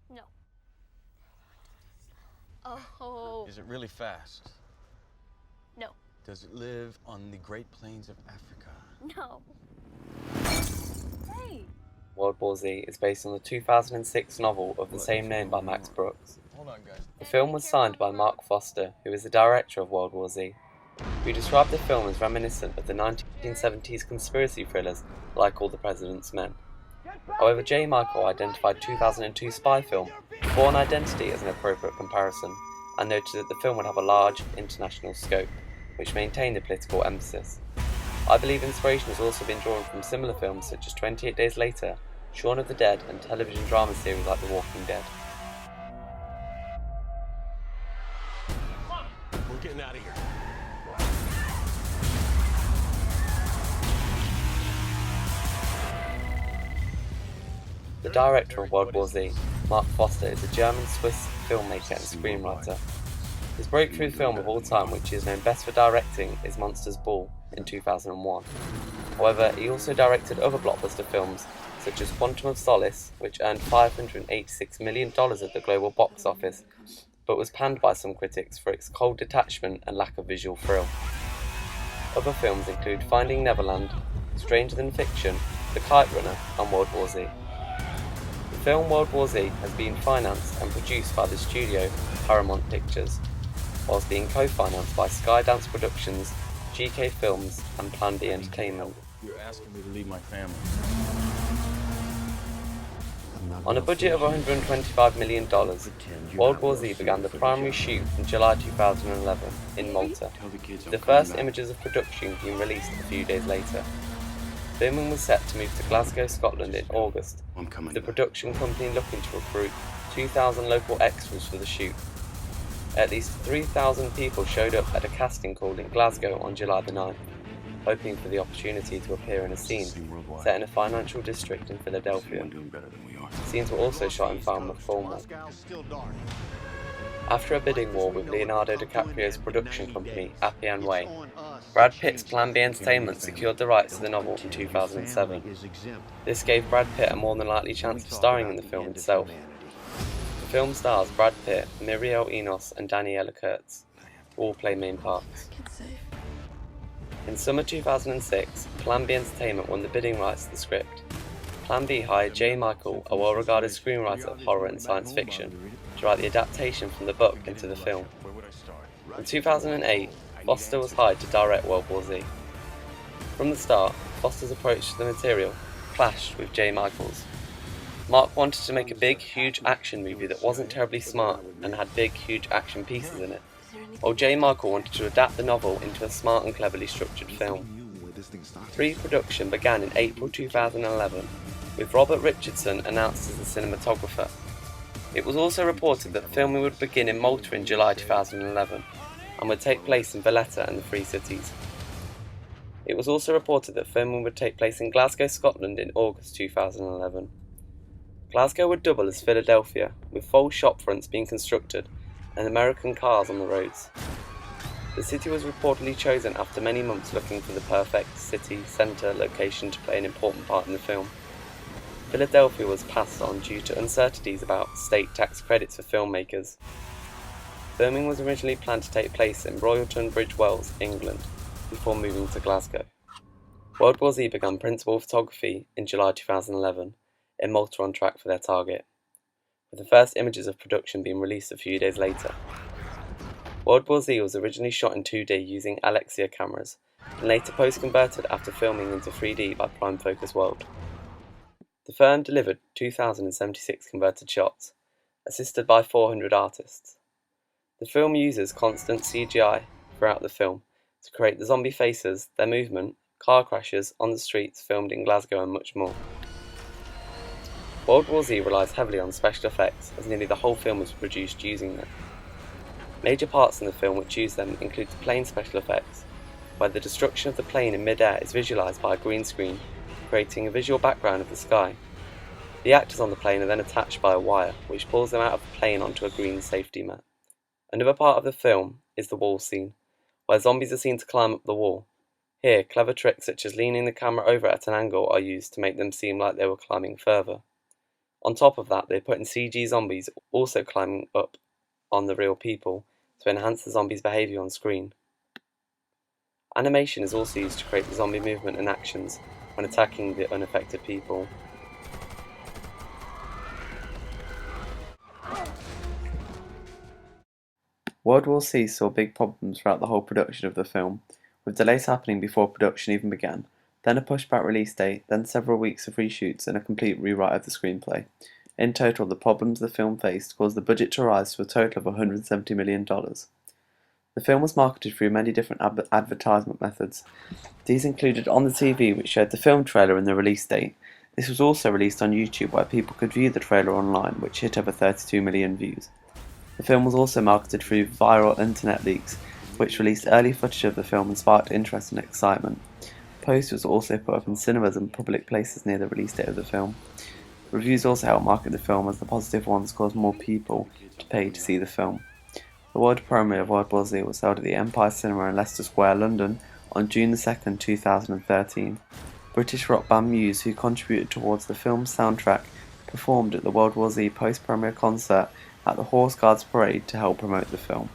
No. Oh. Is it really fast? No. Does it live on the Great Plains of Africa? No. Hey. World War Z is based on the 2006 novel of the same name by Max Brooks. Hold on, guys. The film was signed by Mark Foster, who is the director of World War Z, who described the film as reminiscent of the 1970s conspiracy thrillers like All the President's Men. However, J. Michael identified 2002 spy film Born Identity as an appropriate comparison, and noted that the film would have a large international scope, which maintained a political emphasis. I believe inspiration has also been drawn from similar films such as 28 Days Later, Shaun of the Dead, and television drama series like The Walking Dead. We're getting out of here. The director of World War Z, Mark Foster, is a German-Swiss filmmaker and screenwriter. His breakthrough film of all time, which he is known best for directing, is Monsters Ball in 2001. However, he also directed other blockbuster films such as Quantum of Solace, which earned $586 million at the global box office, but was panned by some critics for its cold detachment and lack of visual thrill. Other films include Finding Neverland, Stranger Than Fiction, The Kite Runner, and World War Z. The film World War Z has been financed and produced by the studio Paramount Pictures, whilst being co-financed by Skydance Productions, GK Films, and Plan B Entertainment. You're asking me to leave my family. On a budget of $125 million, World War Z began the primary shoot in July 2011 in Malta, with the first images of production being released a few days later. Filming was set to move to Glasgow, Scotland in August, with the production company looking to recruit 2,000 local extras for the shoot. At least 3,000 people showed up at a casting call in Glasgow on July the 9th, hoping for the opportunity to appear in a scene set in a financial district in Philadelphia. Scenes were also shot in Falmouth, Cornwall. After a bidding war with Leonardo DiCaprio's production company, Appian Way, Brad Pitt's Plan B Entertainment secured the rights to the novel in 2007. This gave Brad Pitt a more than likely chance of starring in the film itself. The film stars Brad Pitt, Muriel Enos, and Daniela Kurtz, who all play main parts. In summer 2006, Plan B Entertainment won the bidding rights to the script. Plan B hired J. Michael, a well-regarded screenwriter of horror and science fiction, to write the adaptation from the book into the film. In 2008, Foster was hired to direct World War Z. From the start, Foster's approach to the material clashed with J. Michael's. Mark wanted to make a big, huge action movie that wasn't terribly smart and had big, huge action pieces in it, while J. Michael wanted to adapt the novel into a smart and cleverly structured film. Pre-production began in April 2011, with Robert Richardson announced as the cinematographer. It was also reported that filming would begin in Malta in July 2011, and would take place in Valletta and the Free Cities. It was also reported that filming would take place in Glasgow, Scotland in August 2011. Glasgow would double as Philadelphia, with full shop fronts being constructed and American cars on the roads. The city was reportedly chosen after many months looking for the perfect city centre location to play an important part in the film. Philadelphia was passed on due to uncertainties about state tax credits for filmmakers. Filming was originally planned to take place in Royal Tunbridge Wells, England, before moving to Glasgow. World War Z began principal photography in July 2011, in Malta on track for their target, with the first images of production being released a few days later. World War Z was originally shot in 2D using Alexia cameras, and later post-converted after filming into 3D by Prime Focus World. The firm delivered 2,076 converted shots, assisted by 400 artists. The film uses constant CGI throughout the film to create the zombie faces, their movement, car crashes on the streets filmed in Glasgow, and much more. World War Z relies heavily on special effects, as nearly the whole film was produced using them. Major parts in the film which use them include the plane special effects, where the destruction of the plane in mid-air is visualised by a green screen, creating a visual background of the sky. The actors on the plane are then attached by a wire, which pulls them out of the plane onto a green safety mat. Another part of the film is the wall scene, where zombies are seen to climb up the wall. Here, clever tricks such as leaning the camera over at an angle are used to make them seem like they were climbing further. On top of that, they put in CG zombies also climbing up on the real people to enhance the zombies' behaviour on screen. Animation is also used to create the zombie movement and actions when attacking the unaffected people. World War C saw big problems throughout the whole production of the film, with delays happening before production even began, then a pushed-back release date, then several weeks of reshoots and a complete rewrite of the screenplay. In total, the problems the film faced caused the budget to rise to a total of $170 million. The film was marketed through many different advertisement methods. These included on the TV, which showed the film trailer and the release date. This was also released on YouTube, where people could view the trailer online, which hit over 32 million views. The film was also marketed through viral internet leaks, which released early footage of the film and sparked interest and excitement. Posters were also put up in cinemas and public places near the release date of the film. Reviews also helped market the film, as the positive ones caused more people to pay to see the film. The world premiere of World War Z was held at the Empire Cinema in Leicester Square, London, on June 2, 2013. British rock band Muse, who contributed towards the film's soundtrack, performed at the World War Z post-premiere concert at the Horse Guards Parade to help promote the film.